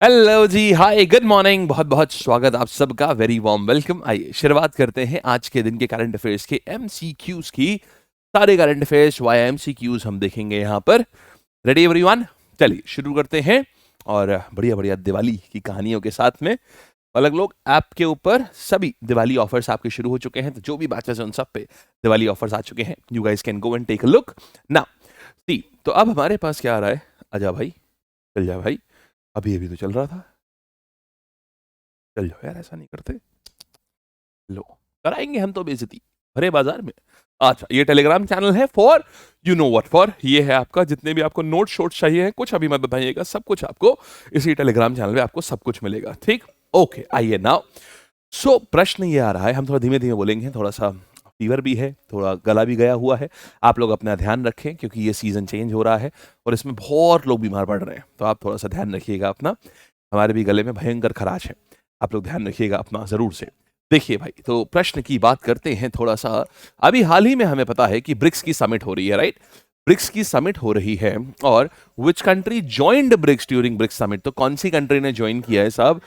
Hello जी, हाय, good morning. बहुत बहुत स्वागत आप सबका, वेरी वार्म वेलकम। आइए शुरुआत करते हैं आज के दिन के करंट अफेयर्स के एमसीक्यूज की। सारे करंट अफेयर्स वाया एमसीक्यूज हम देखेंगे यहाँ पर। Ready everyone? चलिए शुरू करते हैं। और बढ़िया बढ़िया दिवाली की कहानियों के साथ में अलग लोग ऐप के ऊपर सभी दिवाली ऑफर्स आपके शुरू हो चुके हैं, तो जो भी बैचेस हैं उन सब पे दिवाली ऑफर्स आ चुके हैं। You guys can go and take a look now. See, तो अब हमारे पास क्या आ रहा है? आजा भाई, चल जा भाई। अभी अभी तो चल रहा था। चल जाओ यार, ऐसा नहीं करते। लो, कराएंगे हम तो बेइज्जती भरे बाजार में। अच्छा, ये टेलीग्राम चैनल है for you know what for. ये है आपका, जितने भी आपको नोट शोट चाहिए हैं, कुछ अभी मत बताइएगा, सब कुछ आपको इसी टेलीग्राम चैनल पे आपको सब कुछ मिलेगा। ठीक, ओके, आइए नाउ। सो प्रश्न ये आ रहा है, हम थोड़ा धीमे धीमे बोलेंगे, थोड़ा सा फीवर भी है, थोड़ा गला भी गया हुआ है। आप लोग अपना ध्यान रखें क्योंकि ये सीजन चेंज हो रहा है और इसमें बहुत लोग बीमार पड़ रहे हैं, तो आप थोड़ा सा ध्यान रखिएगा अपना। हमारे भी गले में भयंकर खराश है, आप लोग ध्यान रखिएगा अपना जरूर से। देखिए भाई, तो प्रश्न की बात करते हैं थोड़ा सा। अभी हाल ही में हमें पता है कि ब्रिक्स की समिट हो रही है, राइट? ब्रिक्स की समिट हो रही है और which country joined BRICS during BRICS summit? तो कौन सी कंट्री ने ज्वाइन किया है साहब?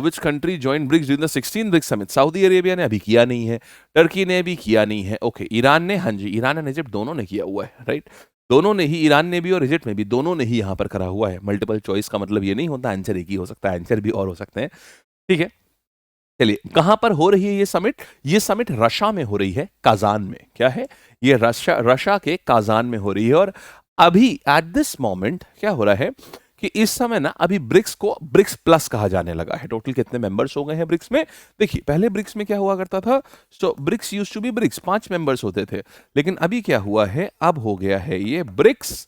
Which country join BRICS during the 16 BRICS summit? Saudi Arabia ने अभी किया नहीं है, टर्की ने भी किया नहीं है, ओके। ईरान ने, हाँ जी, ईरान एंड इजिप्ट दोनों ने किया हुआ है, राइट? दोनों ने ही, ईरान ने भी और इजिप्ट में भी, दोनों ने ही यहाँ पर करा हुआ है। मल्टीपल चॉइस का मतलब ये नहीं होता आंसर एक ही हो सकता है, आंसर भी और हो सकते हैं। ठीक है, चलिए, कहां पर हो रही है ये समिट? ये समिट रशिया में हो रही है, काजान में। क्या है ये? रशिया के काजान में हो रही है। और अभी एट दिस मोमेंट क्या हो रहा है कि इस समय ना अभी ब्रिक्स को ब्रिक्स प्लस कहा जाने लगा है। टोटल कितने मेंबर्स हो गए हैं ब्रिक्स में? देखिए, पहले ब्रिक्स में क्या हुआ करता था? So BRICS used to be BRICS, 5 members होते थे। लेकिन अभी क्या हुआ है? अब हो गया है ये ब्रिक्स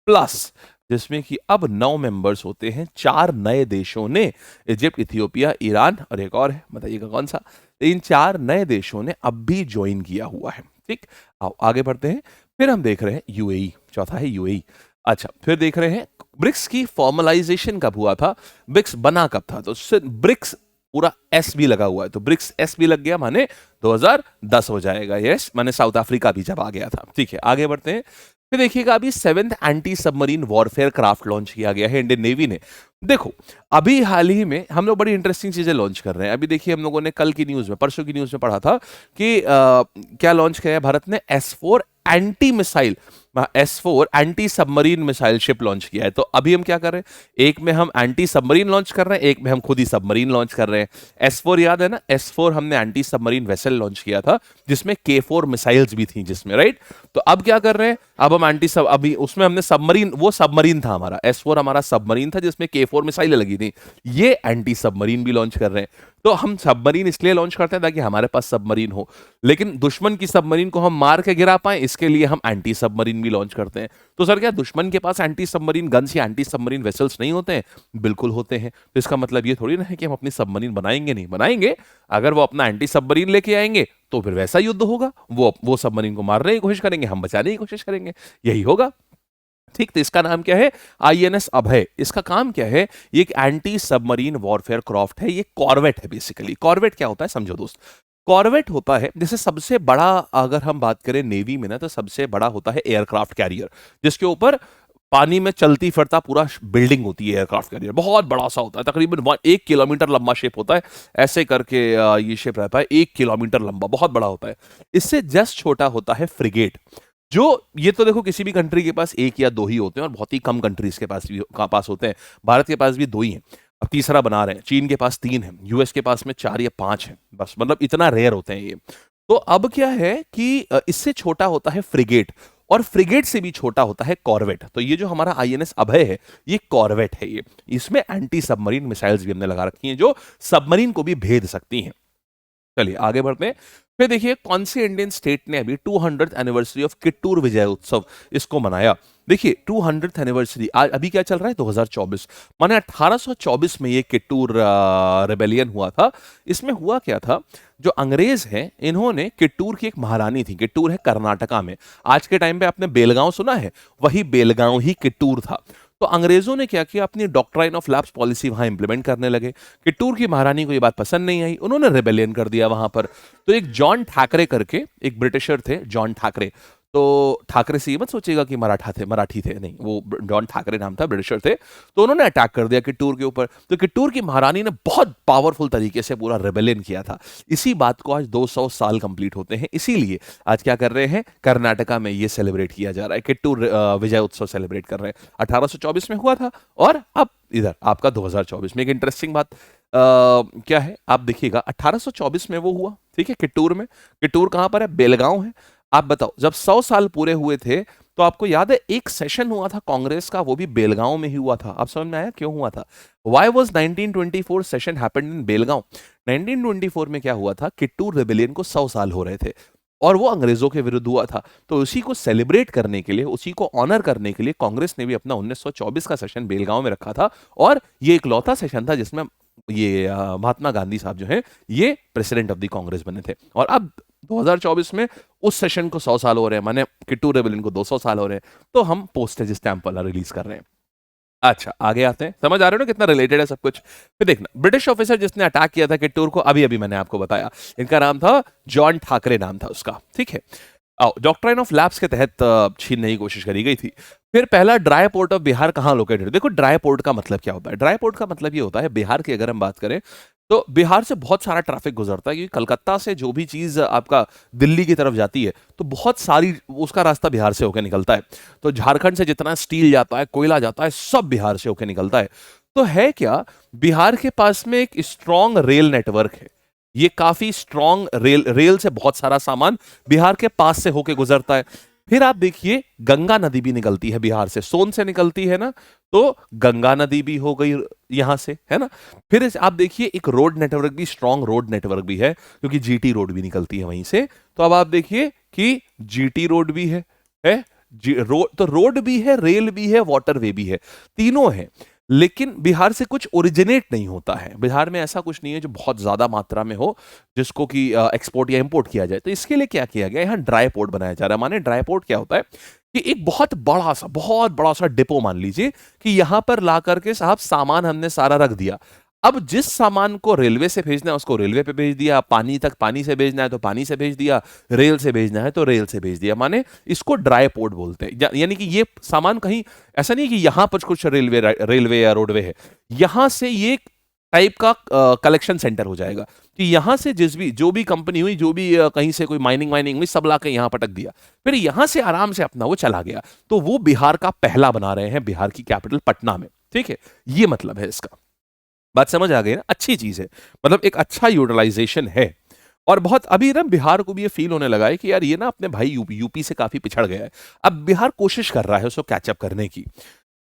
प्लस, जिसमें कि अब 9 मेंबर्स होते हैं। 4 नए देशों ने, इजिप्ट, इथियोपिया, ईरान और एक और है, बताइएगा कौन सा? इन 4 नए देशों ने अब भी ज्वाइन किया हुआ है। ठीक, आओ आगे बढ़ते हैं। फिर हम देख रहे हैं यूएई, चौथा है यूएई। अच्छा, फिर देख रहे हैं ब्रिक्स की फॉर्मलाइजेशन कब हुआ था, ब्रिक्स बना कब था? तो ब्रिक्स पूरा एस भी लगा हुआ है, तो ब्रिक्स एस भी लग गया माने 2010 हो जाएगा। यस, माने साउथ अफ्रीका भी जब आ गया था। ठीक है, आगे बढ़ते हैं। फिर देखिएगा, अभी 7th anti submarine warfare craft launch किया गया है इंडियन नेवी ने। देखो, अभी हाल ही में हम लोग बड़ी इंटरेस्टिंग चीजें लॉन्च कर रहे हैं। अभी देखिए, हम लोगों ने कल की न्यूज में, परसों की न्यूज में पढ़ा था कि क्या लॉन्च किया है भारत ने? S4 anti missile, S4 anti submarine missile ship launch किया है। तो अभी हम क्या कर रहे हैं? एक में हम एंटी सबमरीन लॉन्च कर रहे हैं, एक में हम खुद ही सबमरीन लॉन्च कर रहे हैं। S4 याद है ना? S4 हमने एंटी सबमरीन वेसल लॉन्च किया था जिसमें K4 मिसाइल्स भी थी जिसमें, राइट? तो अब क्या कर रहे हैं? अब हम एंटी सब, अभी उसमें हमने सबमरीन, वो सबमरीन था हमारा, S4 हमारा सबमरीन था जिसमें K4 मिसाइलें लगी थी। ये एंटी सबमरीन भी लॉन्च कर रहे हैं। तो हम सबमरीन इसलिए लॉन्च करते हैं ताकि हमारे पास सबमरीन हो, लेकिन दुश्मन की सबमरीन को हम मार के गिरा पाए, इसके लिए हम एंटी सबमरीन भी लॉन्च करते हैं। तो सर, क्या दुश्मन के पास एंटी सबमरीन गन्स या एंटी सबमरीन वेसल्स नहीं होते हैं? बिल्कुल होते हैं। तो इसका मतलब ये थोड़ी ना है कि हम अपनी सबमरीन बनाएंगे नहीं, बनाएंगे। अगर वो अपना एंटी सबमरीन लेके आएंगे तो फिर वैसा युद्ध होगा, वो सबमरीन को मारने की कोशिश करेंगे, हम बचाने की कोशिश करेंगे, यही होगा। ठीक, तो इसका नाम क्या है? INS अभय। इसका काम क्या है? ये एक एंटी सबमरीन वॉरफेयर क्राफ्ट है, ये कॉर्वेट है बेसिकली। कॉर्वेट क्या होता है समझो दोस्त। कॉर्वेट होता है, जैसे सबसे बड़ा, अगर हम बात करें नेवी में ना, तो सबसे बड़ा होता है एयरक्राफ्ट कैरियर, जिसके ऊपर पानी में चलती फिरता पूरा बिल्डिंग होती है। एयरक्राफ्ट कैरियर बहुत बड़ा सा होता है, तकरीबन 1 किलोमीटर लंबा शिप होता है। ऐसे करके ये शिप रहता है 1 किलोमीटर लंबा, बहुत बड़ा होता है। इससे जस्ट छोटा होता है फ्रिगेट। जो ये तो देखो, किसी भी कंट्री के पास एक या दो ही होते हैं और बहुत ही कम कंट्रीज के पास होते हैं। भारत के पास भी 2 ही हैं, अब तीसरा बना रहे हैं। चीन के पास 3 है, यूएस के पास में 4 या 5 है, बस। मतलब इतना रेयर होते हैं ये। तो अब क्या है कि इससे छोटा होता है फ्रिगेट, और फ्रिगेट से भी छोटा होता है कॉर्वेट। तो ये जो हमारा INS अभय है, ये कॉर्वेट है। ये, इसमें एंटी सबमरीन मिसाइल्स भी हमने लगा रखी हैं जो सबमरीन को भी भेद सकती हैं। चलिए आगे बढ़ते हैं। फिर देखिए, कौन से इंडियन स्टेट ने अभी 200th एनिवर्सरी ऑफ किट्टूर विजय उत्सव इसको मनाया? देखिए, 200th एनिवर्सरी अभी क्या चल रहा है? 2024, माने 1824 में ये किट्टूर रिबेलियन हुआ था। इसमें हुआ क्या था? जो अंग्रेज हैं, इन्होंने, किट्टूर की एक महारानी थी, किट्टूर है कर्नाटका में। आज के टाइम पे आपने बेलगांव सुना है? वही बेलगांव ही किट्टूर था। तो अंग्रेजों ने क्या किया? अपनी डॉक्ट्राइन ऑफ लैप्स पॉलिसी वहां इंप्लीमेंट करने लगे। किट्टूर की महारानी को ये बात पसंद नहीं आई, उन्होंने रिबेलियन कर दिया वहां पर। तो एक जॉन ठाकरे करके एक ब्रिटिशर थे, जॉन ठाकरे। तो ठाकरे से ये मत सोचिएगा कि मराठी थे, नहीं, वो जॉन ठाकरे नाम था, ब्रिटिशर थे। तो उन्होंने अटैक कर दिया कित्तूर के ऊपर। तो कित्तूर की महारानी ने बहुत पावरफुल तरीके से पूरा रेबेलियन किया था। इसी बात को आज 200 साल कंप्लीट होते हैं, इसीलिए आज क्या कर रहे हैं, कर्नाटका में ये सेलिब्रेट किया जा रहा है, कित्तूर विजय उत्सव सेलिब्रेट कर रहे हैं। 1824 में हुआ था और अब इधर आपका 2024 में। एक इंटरेस्टिंग बात क्या है, आप देखिएगा 1824 में वो हुआ, ठीक है, कित्तूर में। कित्तूर कहां पर है, बेलगांव है। आप बताओ, जब 100 साल पूरे हुए थे तो आपको याद है एक सेशन हुआ था कांग्रेस का, वो भी बेलगांव में ही हुआ था। आप समझ में आया क्यों हुआ था? Why was 1924 session happened in Belgaum? 1924 में क्या हुआ था, कित्तूर रिबेलियन को 100 साल हो रहे थे और वो अंग्रेजों के विरुद्ध हुआ था। तो उसी को सेलिब्रेट करने के लिए, उसी को ऑनर करने के लिए कांग्रेस ने भी अपना 1924 का सेशन बेलगांव में रखा था। और ये इकलौता सेशन था जिसमें ये महात्मा गांधी साहब जो हैं ये प्रेसिडेंट ऑफ द कांग्रेस बने थे। और अब 2024 में उस सेशन को 100 साल हो रहे हैं, माने कित्तूर रेबेलियन को 200 साल हो रहे हैं। तो हम पोस्टेज स्टैंप वाला रिलीज कर रहे हैं। अच्छा, आगे आते हैं। समझ आ रहे हो ना कितना रिलेटेड है सब कुछ? फिर देखना, ब्रिटिश ऑफिसर जिसने अटैक किया था कित्तूर को, अभी अभी मैंने आपको बताया, इनका नाम था जॉन ठाकरे, नाम था उसका, ठीक है। डॉक्ट्राइन ऑफ लैप्स के तहत छीनने की कोशिश करी गई थी। फिर पहला ड्राई पोर्ट ऑफ बिहार कहां लोकेटेड? देखो, ड्राई पोर्ट का मतलब क्या होता है? ड्राई पोर्ट का मतलब ये होता है, बिहार की अगर हम बात करें तो बिहार से बहुत सारा ट्रैफिक गुजरता है, क्योंकि कलकत्ता से जो भी चीज आपका दिल्ली की तरफ जाती है तो बहुत सारी उसका रास्ता बिहार से होकर निकलता है। तो झारखंड से जितना स्टील जाता है, कोयला जाता है, सब बिहार से होकर निकलता है। तो है क्या, बिहार के पास में एक स्ट्रॉन्ग रेल नेटवर्क है। ये काफी स्ट्रॉन्ग रेल से बहुत सारा सामान बिहार के पास से होके गुजरता है। फिर आप देखिए, गंगा नदी भी निकलती है बिहार से, सोन से निकलती है ना, तो गंगा नदी भी हो गई यहां से, है ना। फिर आप देखिए, एक रोड नेटवर्क भी, स्ट्रॉन्ग रोड नेटवर्क भी है, क्योंकि जीटी रोड भी निकलती है वहीं से। तो अब आप देखिए कि जीटी रोड भी है तो रोड भी है, रेल भी है, वाटरवे भी है, तीनों है। लेकिन बिहार से कुछ ओरिजिनेट नहीं होता है। बिहार में ऐसा कुछ नहीं है जो बहुत ज्यादा मात्रा में हो जिसको कि एक्सपोर्ट या इंपोर्ट किया जाए। तो इसके लिए क्या किया गया, यहाँ ड्राई पोर्ट बनाया जा रहा है। माने ड्राई पोर्ट क्या होता है कि एक बहुत बड़ा सा डिपो, मान लीजिए कि यहां पर ला करके साहब सामान हमने सारा रख दिया। अब जिस सामान को रेलवे से भेजना है उसको रेलवे पे भेज दिया, पानी तक पानी से भेजना है तो पानी से भेज दिया, रेल से भेजना है तो रेल से भेज दिया। माने इसको ड्राई पोर्ट बोलते हैं। यानी कि ये सामान कहीं ऐसा नहीं कि यहां पर कुछ रेलवे या रोडवे है, यहां से ये टाइप का कलेक्शन सेंटर हो जाएगा कि यहां से जो भी कंपनी हुई, जो भी कहीं से कोई माइनिंग हुई, सब लाके यहां पटक दिया, फिर यहां से आराम से अपना वो चला गया। तो वो बिहार का पहला बना रहे हैं, बिहार की कैपिटल पटना में, ठीक है। ये मतलब है इसका। बात समझ आ गई ना? अच्छी चीज है, मतलब एक अच्छा यूटिलाइजेशन है। और बहुत अभी ना बिहार को भी ये फील होने लगा है कि यार ये ना अपने भाई यूपी से काफी पिछड़ गया है। अब बिहार कोशिश कर रहा है उसको कैचअप करने की।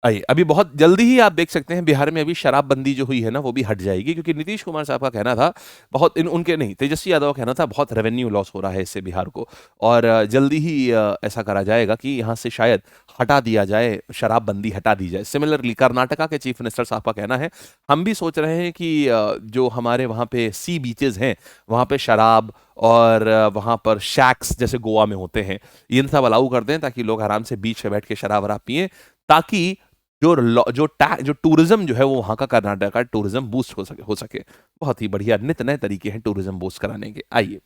आइए, अभी बहुत जल्दी ही आप देख सकते हैं बिहार में अभी शराबबंदी जो हुई है ना वो भी हट जाएगी, क्योंकि नीतीश कुमार साहब का कहना था, बहुत उनके नहीं, तेजस्वी यादव का कहना था, बहुत रेवेन्यू लॉस हो रहा है इससे बिहार को, और जल्दी ही ऐसा करा जाएगा कि यहाँ से शायद हटा दिया जाए, शराबबंदी हटा दी जाए। सिमिलरली कर्नाटका के चीफ मिनिस्टर साहब का कहना है, हम भी सोच रहे हैं कि जो हमारे वहाँ पे सी बीचेस हैं वहाँ पे शराब और वहाँ पर शैक्स जैसे गोवा में होते हैं, इन सब अलाउ कर दें ताकि लोग आराम से बीच पे बैठ के शराब वराब पिए, ताकि जो टूरिज्म जो है वो वहां का, कर्नाटक का टूरिज्म बूस्ट हो सके। बहुत ही बढ़िया नित नए तरीके हैं टूरिज्म बूस्ट कराने के। आइए,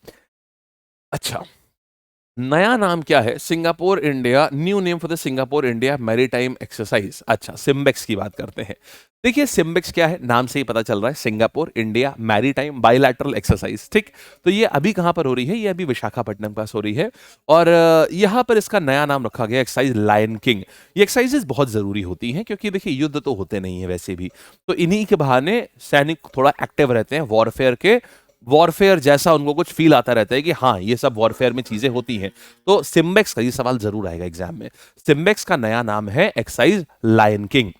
अच्छा, नया नाम क्या है? Singapore India, new name for the Singapore India maritime exercise. अच्छा, सिम्बेक्स की बात करते हैं। देखिए, सिम्बेक्स क्या है, नाम से ही पता चल रहा है, Singapore India maritime bilateral exercise, ठीक। तो ये अभी कहां पर हो रही है? ये अभी विशाखापट्टनम पास हो रही है, और यहां पर इसका नया नाम रखा गया एक्सरसाइज लायन किंग। ये एक्सरसाइजेस बहुत जरूरी होती हैं, क्योंकि देखिए युद्ध तो होते नहीं है वैसे भी, तो इन्हीं के बहाने सैनिक थोड़ा एक्टिव रहते हैं, वॉरफेयर जैसा उनको कुछ फील आता रहता है कि हाँ ये सब वॉरफेयर में चीजें होती हैं। तो सिम्बेक्स का ये सवाल जरूर आएगा एग्जाम में। सिम्बेक्स का नया नाम है एक्सरसाइज लायन किंग।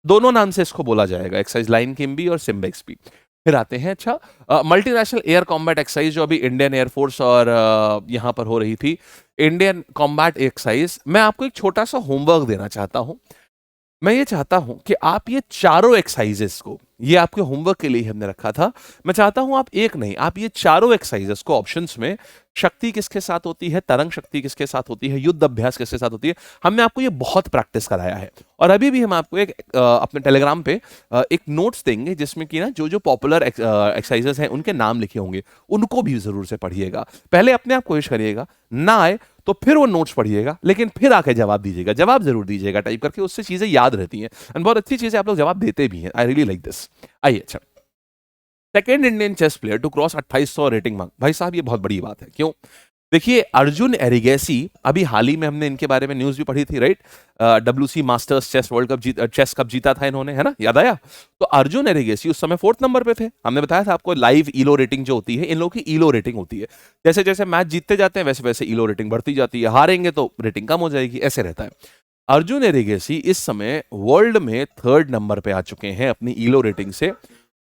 दोनों नाम से इसको बोला जाएगा, एक्सरसाइज लायन किंग भी और सिम्बेक्स भी। फिर आते हैं, अच्छा, मल्टीनेशनल एयर कॉम्बैट एक्सरसाइज जो अभी इंडियन एयरफोर्स और यहां पर हो रही थी, इंडियन कॉम्बैट एक्सरसाइज। मैं आपको एक छोटा सा होमवर्क देना चाहता हूं। मैं ये चाहता हूं कि आप ये चारों एक्सरसाइजेस को, ये आपके होमवर्क के लिए हमने रखा था, मैं चाहता हूं आप एक नहीं, आप ये चारों एक्सरसाइजेस को ऑप्शंस में, शक्ति किसके साथ होती है, तरंग शक्ति किसके साथ होती है, युद्ध अभ्यास किसके साथ होती है, हमने आपको ये बहुत प्रैक्टिस कराया है। और अभी भी हम आपको एक अपने टेलीग्राम पे एक नोट्स देंगे जिसमें कि ना जो जो पॉपुलर एक्सरसाइजेस हैं उनके नाम लिखे होंगे, उनको भी जरूर से पढ़िएगा। पहले अपने आप कोशिश करिएगा, ना आए तो फिर वो नोट्स पढ़िएगा, लेकिन फिर आके जवाब दीजिएगा, जवाब जरूर दीजिएगा टाइप करके, उससे चीजें याद रहती हैं एंड बहुत अच्छी चीजें आप लोग जवाब देते भी हैं। I really like this. आइए, अच्छा, second Indian chess player to cross 2800 rating mark. भाई साहब, ये बहुत बड़ी बात है। क्यों? देखिए, अर्जुन एरिगेसी, अभी हाल ही में हमने इनके बारे में न्यूज भी पढ़ी थी, right? WC masters chess world cup chess cup जीता था इन्होंने, है ना, याद आया? तो अर्जुन एरिगेसी उस समय 4th नंबर पे थे। हमने बताया था आपको, लाइव ईलो रेटिंग जो होती है, इन लोगों की ईलो रेटिंग होती है, जैसे जैसे मैच जीतते जाते हैं वैसे वैसे ईलो रेटिंग बढ़ती जाती है, हारेंगे तो रेटिंग कम हो जाएगी, ऐसे रहता है। अर्जुन एरिगेसी इस समय वर्ल्ड में 3rd नंबर पे आ चुके हैं अपनी ईलो रेटिंग से,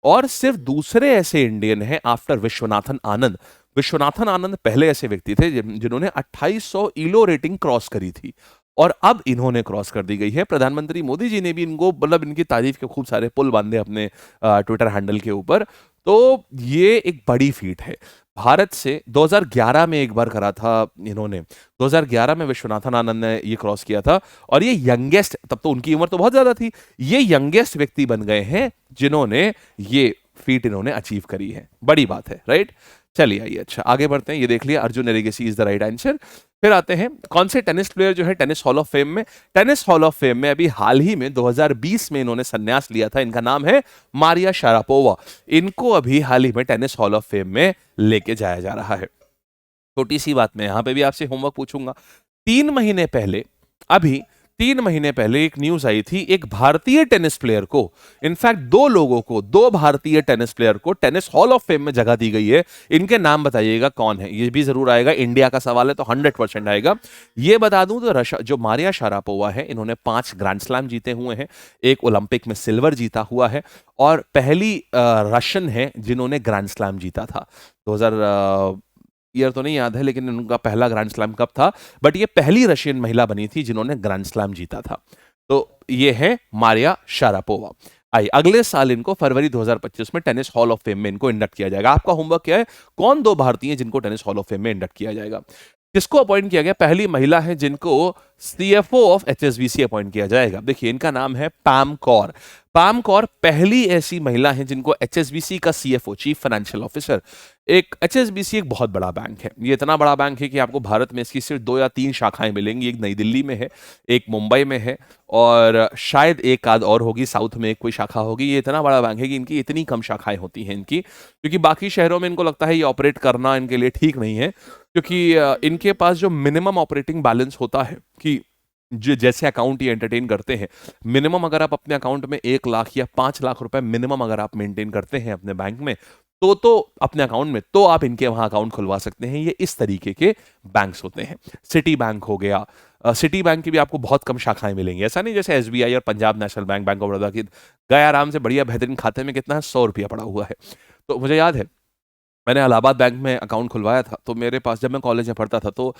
और सिर्फ दूसरे ऐसे इंडियन हैं आफ्टर विश्वनाथन आनंद। विश्वनाथन आनंद पहले ऐसे व्यक्ति थे जिन्होंने 2800 ईलो रेटिंग क्रॉस करी थी, और अब इन्होंने क्रॉस कर दी गई है। प्रधानमंत्री मोदी जी ने भी इनको, मतलब इनकी तारीफ के खूब सारे पुल बांधे अपने ट्विटर हैंडल के ऊपर। तो ये एक बड़ी फीट है। भारत से 2011 में एक बार करा था इन्होंने, 2011 में विश्वनाथन आनंद ने ये क्रॉस किया था, और ये यंगेस्ट, तब तो उनकी उम्र तो बहुत ज्यादा थी, ये यंगेस्ट व्यक्ति बन गए हैं जिन्होंने ये फीट इन्होंने अचीव करी है। बड़ी बात है, राइट? चलिए, आइए, अच्छा, आगे बढ़ते हैं। ये देख लिया, Arjun Erigaisi is the right answer. फिर आते हैं, कौन से टेनिस प्लेयर जो है टेनिस हॉल ऑफ फेम में, टेनिस हॉल ऑफ फेम में अभी हाल ही में 2020 में इन्होंने संन्यास लिया था। इनका नाम है मारिया शारापोवा। इनको अभी हाल ही में टेनिस हॉल ऑफ फेम में लेके जाया जा रहा है। छोटी सी बात में यहां पे भी आपसे होमवर्क पूछूंगा। 3 महीने पहले, अभी 3 महीने पहले एक न्यूज आई थी, एक भारतीय टेनिस प्लेयर को, इनफैक्ट 2 लोगों को, 2 भारतीय टेनिस प्लेयर को टेनिस हॉल ऑफ फेम में जगह दी गई है। इनके नाम बताइएगा कौन है। ये भी जरूर आएगा, इंडिया का सवाल है तो 100% आएगा। ये बता दूं तो जो मारिया शारापोवा है, इन्होंने 5 ग्रैंड स्लैम जीते हुए हैं, एक ओलंपिक में सिल्वर जीता हुआ है, और पहली रशियन है जिन्होंने ग्रैंड स्लैम जीता था। 2000 ईयर तो नहीं याद है, लेकिन उनका पहला ग्रैंड स्लैम कब था, बट ये पहली रशियन महिला बनी थी जिन्होंने ग्रैंड स्लैम जीता था। तो ये है मारिया शारापोवा। आई, अगले साल इनको फरवरी 2025 में टेनिस हॉल ऑफ फेम में इनको इंडक्ट किया जाएगा। आपका होमवर्क क्या है? कौन 2 भारतीय जिनको टेनिस हॉल ऑफ फेम में इंडक्ट किया जाएगा? किसको अपॉइंट किया गया? पहली महिला है जिनको CFO ऑफ HSBC अपॉइंट किया जाएगा। देखिए, इनका नाम है पैम कौर। पैम कौर पहली ऐसी महिला है जिनको HSBC का CFO, चीफ फाइनेंशियल ऑफिसर। एक HSBC एक बहुत बड़ा बैंक है। ये इतना बड़ा बैंक है कि आपको भारत में इसकी सिर्फ 2 या 3 शाखाएं मिलेंगी। एक नई दिल्ली में है, एक मुंबई में है, और शायद एक आध और होगी, साउथ में एक कोई शाखा होगी। ये इतना बड़ा बैंक है कि इनकी इतनी कम शाखाएं होती हैं इनकी, क्योंकि बाकी शहरों में इनको लगता है ये ऑपरेट करना इनके लिए ठीक नहीं है, क्योंकि इनके पास जो मिनिमम ऑपरेटिंग बैलेंस होता है, कि जो जैसे अकाउंट ये एंटरटेन करते हैं, मिनिमम अगर आप अपने अकाउंट में 1 लाख या 5 लाख रुपए मिनिमम अगर आप मेंटेन करते हैं अपने बैंक में, तो अपने अकाउंट में, तो आप इनके वहां अकाउंट खुलवा सकते हैं। ये इस तरीके के बैंक्स होते हैं। सिटी बैंक हो गया, सिटी बैंक की भी आपको बहुत कम शाखाएं मिलेंगी। ऐसा नहीं जैसे SBI और Punjab national bank, bank of Baroda की गए आराम से बढ़िया बेहतरीन खाते में कितना है, 100 रुपया पड़ा हुआ है। तो मुझे याद है, मैंने इलाहाबाद बैंक में अकाउंट खुलवाया था, तो मेरे पास, जब मैं कॉलेज में पढ़ता था, तो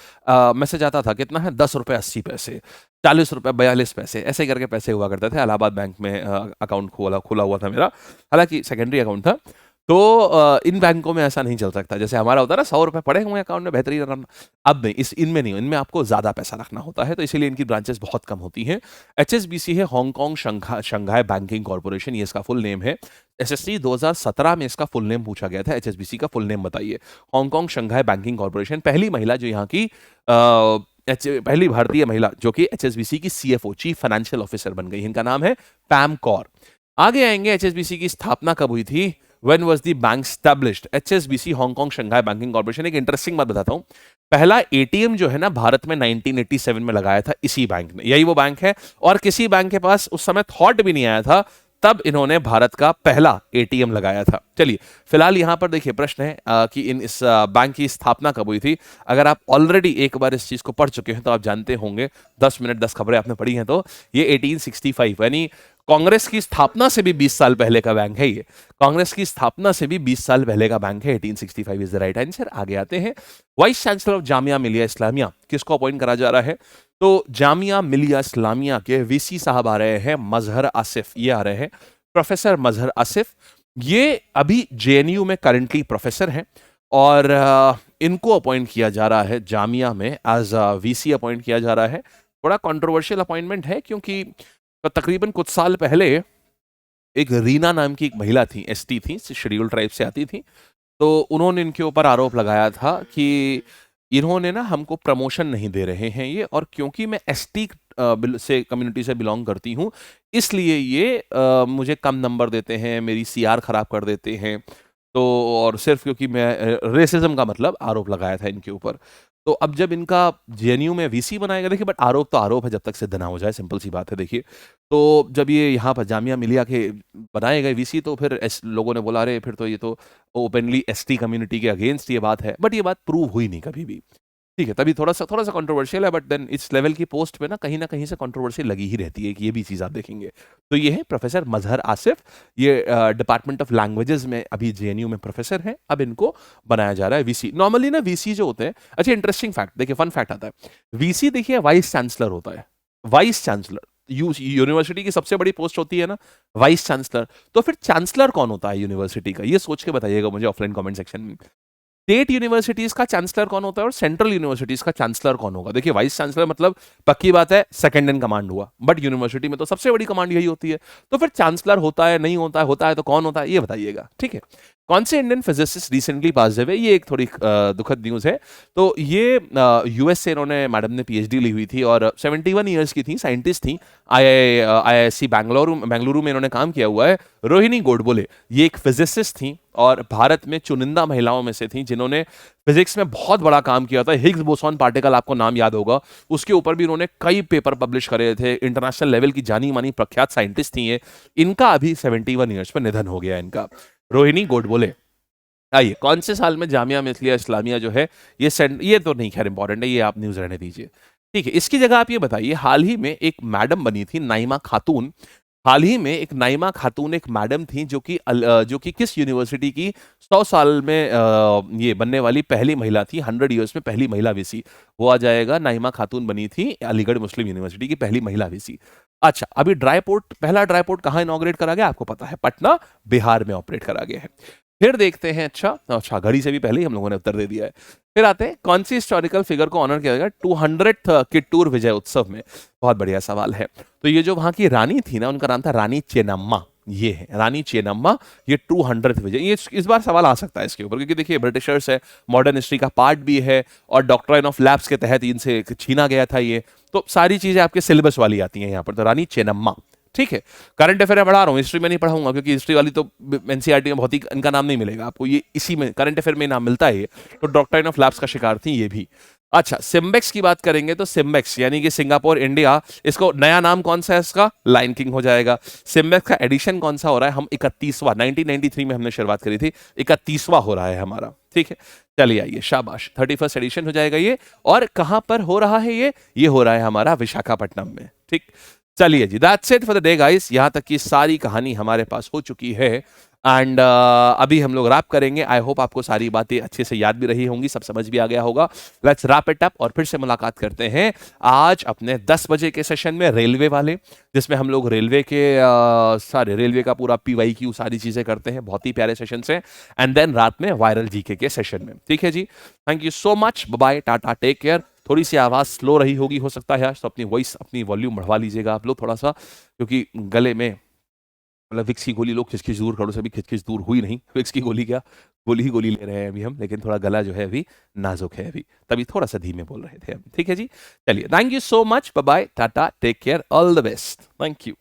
मैसेज आता था, कितना है, 10 रुपये 80 पैसे, 40 रुपये 42 पैसे, ऐसे करके पैसे हुआ करते थे। इलाहाबाद बैंक में अकाउंट खुला हुआ था मेरा, हालांकि सेकेंडरी अकाउंट था। तो इन बैंकों में ऐसा नहीं चल सकता, जैसे हमारा होता है ना, 100 रुपये पड़े हुए अकाउंट में, बेहतरीन रन। अब नहीं, इनमें नहीं, इनमें आपको ज्यादा पैसा रखना होता है, तो इसीलिए इनकी ब्रांचेस बहुत कम होती हैं। HSBC है हांगकांग शंघाई बैंकिंग कॉर्पोरेशन, ये इसका फुल नेम है। SSC 2017 में इसका फुल नेम पूछा गया था, HSBC का फुल नेम बताइए। Hong Kong Shanghai banking corporation. पहली महिला जो यहाँ की पहली भारतीय महिला जो कि HSBC की CFO, चीफ फाइनेंशियल ऑफिसर बन गई, इनका नाम है पैम कौर। आगे आएंगे, HSBC की स्थापना कब हुई थी? When was the bank established? HSBC Hong Kong Shanghai banking corporation. एक इंटरेस्टिंग बात बताता हूं, पहला ATM जो है ना भारत में 1987 में लगाया था इसी बैंक ने। यही वो बैंक है, और किसी बैंक के पास उस समय थॉट भी नहीं आया था, तब इन्होंने भारत का पहला ATM लगाया था। चलिए, फिलहाल यहां पर देखिए, प्रश्न है कि इस बैंक की स्थापना कब हुई थी। अगर आप ऑलरेडी एक बार इस चीज को पढ़ चुके हैं तो आप जानते होंगे, 10 मिनट 10 खबरें आपने पढ़ी हैं, तो ये 1865, यानी कांग्रेस की स्थापना से भी 20 साल पहले का बैंक है। ये कांग्रेस की स्थापना से भी 20 साल पहले का बैंक है। 1865 इज द राइट आंसर। आगे आते हैं, vice chancellor of Jamia Millia Islamia किसको अपॉइंट करा जा रहा है? तो जामिया मिलिया इस्लामिया के VC साहब आ रहे हैं, मजहर आसिफ, ये आ रहे हैं, प्रोफेसर मजहर आसिफ। ये अभी JNU में करंटली प्रोफेसर हैं, और इनको अपॉइंट किया जा रहा है जामिया में एज VC अपॉइंट किया जा रहा है। बड़ा कंट्रोवर्शियल अपॉइंटमेंट है, क्योंकि तकरीबन कुछ साल पहले एक रीना नाम की एक महिला थी, ST थी, शेड्यूल ट्राइब से आती थी, तो उन्होंने इनके ऊपर आरोप लगाया था कि इन्होंने ना हमको प्रमोशन नहीं दे रहे हैं ये, और क्योंकि मैं एसटी से कम्युनिटी से बिलोंग करती हूँ, इसलिए ये मुझे कम नंबर देते हैं, मेरी सीआर खराब कर देते हैं। तो और सिर्फ क्योंकि मैं रेसिज्म का मतलब आरोप लगाया था इनके ऊपर। तो अब जब इनका जेएनयू में वीसी बनाएगा, देखिए बट आरोप तो आरोप है जब तक सिद्ध ना हो जाए, सिंपल सी बात है। देखिए तो जब ये यहाँ पर जामिया मिलिया के बनाए गए वीसी, तो फिर लोगों ने बोला अरे फिर तो ये तो ओपनली एसटी कम्युनिटी के अगेंस्ट ये बात है, बट ये बात प्रूव हुई नहीं कभी भी। ठीक है, तभी थोड़ा सा कंट्रोवर्शियल है, बट देन इस लेवल की पोस्ट पे ना कहीं से कंट्रोवर्सी लगी ही रहती है कि ये भी चीज़ आप देखेंगे। तो ये है प्रोफेसर मजहर आसिफ, ये डिपार्टमेंट ऑफ लैंग्वेजेस में अभी जेएनयू में प्रोफेसर हैं। अब इनको बनाया जा रहा है वीसी। नॉर्मली ना वीसी जो होते हैं, अच्छा इंटरेस्टिंग फैक्ट देखिए, फन फैक्ट आता है, वीसी देखिए वाइस चांसलर होता है। वाइस चांसलर यूनिवर्सिटी की सबसे बड़ी पोस्ट होती है ना, वाइस चांसलर। तो फिर चांसलर कौन होता है यूनिवर्सिटी का, ये सोच के बताइएगा मुझे ऑफलाइन कमेंट सेक्शन में। स्टेट यूनिवर्सिटीज का चांसलर कौन होता है और सेंट्रल यूनिवर्सिटीज का चांसलर कौन होगा? देखिए वाइस चांसलर मतलब पक्की बात है सेकंड इन कमांड हुआ, बट यूनिवर्सिटी में तो सबसे बड़ी कमांड यही होती है। तो फिर चांसलर होता है नहीं होता है तो कौन होता है, ये बताइएगा। ठीक है, कौन से इंडियन फिजिसिस्ट रिसेंटली पास हुए, ये एक थोड़ी दुखद न्यूज है। तो ये यूएस से इन्होंने, मैडम ने पीएचडी ली हुई थी और 71 ईयर्स की थी, साइंटिस्ट थी। आईआईएससी बेंगलुरु में इन्होंने काम किया हुआ है। रोहिणी गोडबोले ये एक फिजिसिस्ट थी और भारत में चुनिंदा महिलाओं में से थी जिन्होंने फिजिक्स में बहुत बड़ा काम किया था। हिग्स बोसॉन पार्टिकल आपको नाम याद होगा, उसके ऊपर भी इन्होंने कई पेपर पब्लिश करे थे। इंटरनेशनल लेवल की जानी मानी प्रख्यात साइंटिस्ट थी ये। इनका अभी 71 ईयर्स पर निधन हो गया इनका, रोहिणी गोडबोले। आइए, कौन से साल में जामिया मिल्किया इस्लामिया जो है ये तो नहीं खैर इंपॉर्टेंट है, ये आप न्यूज रहने दीजिए। ठीक है, इसकी जगह आप ये बताइए, हाल ही में एक मैडम बनी थी नाइमा खातून। हाल ही में एक नाइमा खातून एक मैडम थी जो कि किस यूनिवर्सिटी की 100 साल में ये बनने वाली पहली महिला थी, 100 ईयर्स में पहली महिला वीसी। वो आ जाएगा, नाइमा खातून बनी थी अलीगढ़ मुस्लिम यूनिवर्सिटी की पहली महिला वीसी। अच्छा, अभी पहला ड्राई पोर्ट कहाँ इनॉग्रेट करा गया आपको पता है? पटना, बिहार में ऑपरेट करा गया है। फिर देखते हैं, अच्छा घड़ी से भी पहले ही हम लोगों ने उत्तर दे दिया है। फिर आते हैं, कौन सी हिस्टोरिकल फिगर को ऑनर किया जाएगा 200th किट्टूर विजय उत्सव में? बहुत बढ़िया सवाल है। तो ये जो वहां की रानी थी ना, उनका नाम था रानी चेन्नम्मा। ये है रानी चेन्नम्मा, ये 200th विजय। ये इस बार सवाल आ सकता है इसके ऊपर, क्योंकि देखिए ब्रिटिशर्स है, मॉडर्न हिस्ट्री का पार्ट भी है, और डॉक्ट्राइन ऑफ लैप्स के तहत इनसे छीना गया था ये। तो सारी चीजें आपके सिलेबस वाली आती हैं यहाँ पर। तो रानी चेन्नम्मा, ठीक है। करंट अफेयर में पढ़ा रहा हूँ, हिस्ट्री में नहीं पढ़ाऊंगा, क्योंकि हिस्ट्री वाली तो एनसीईआरटी में बहुत ही इनका नाम नहीं मिलेगा आपको, ये इसी में करंट अफेयर में नाम मिलता है ये। तो डॉक्ट्राइन ऑफ लैप्स का शिकार थी ये भी। अच्छा, सिम्बेक्स की बात करेंगे तो सिम्बेक्स यानी कि सिंगापुर इंडिया, इसको नया नाम कौन सा है इसका? लायन किंग हो जाएगा। सिम्बेक्स का एडिशन कौन सा हो रहा है? हम 31वां, 1993 में हमने शुरुआत करी थी, 31वां हो रहा है हमारा। ठीक है, चलिए आइए, शाबाश, 31st एडिशन हो जाएगा ये। और कहां पर हो रहा है ये हो रहा है हमारा विशाखापट्टनम में। ठीक, चलिए जी, that's it for the day guys. यहां तक की सारी कहानी हमारे पास हो चुकी है, एंड अभी हम लोग रैप करेंगे। आई होप आपको सारी बातें अच्छे से याद भी रही होंगी, सब समझ भी आ गया होगा। लेट्स रैप इट अप और फिर से मुलाकात करते हैं आज अपने 10 बजे के सेशन में, रेलवे वाले, जिसमें हम लोग रेलवे के सारे रेलवे का पूरा PYQ सारी चीजें करते हैं। बहुत ही प्यारे सेशन से। एंड देन रात में वायरल जीके के सेशन में। ठीक है जी, thank you so much, bye, tata, take care. थोड़ी सी आवाज़ स्लो रही होगी, हो सकता है आज, तो अपनी वॉइस, अपनी वॉल्यूम बढ़वा लीजिएगा आप लोग थोड़ा सा, क्योंकि गले में, मतलब विक्स की गोली लोग खिचखिच दूर करो से भी खिचखिच दूर हुई नहीं। विक्स की गोली क्या, गोली ही गोली ले रहे हैं अभी हम, लेकिन थोड़ा गला जो है अभी नाजुक है अभी, तभी थोड़ा सा धीमे बोल रहे थे हम। ठीक है जी, चलिए, thank you so much, bye bye, tata, take care, all the best, thank you.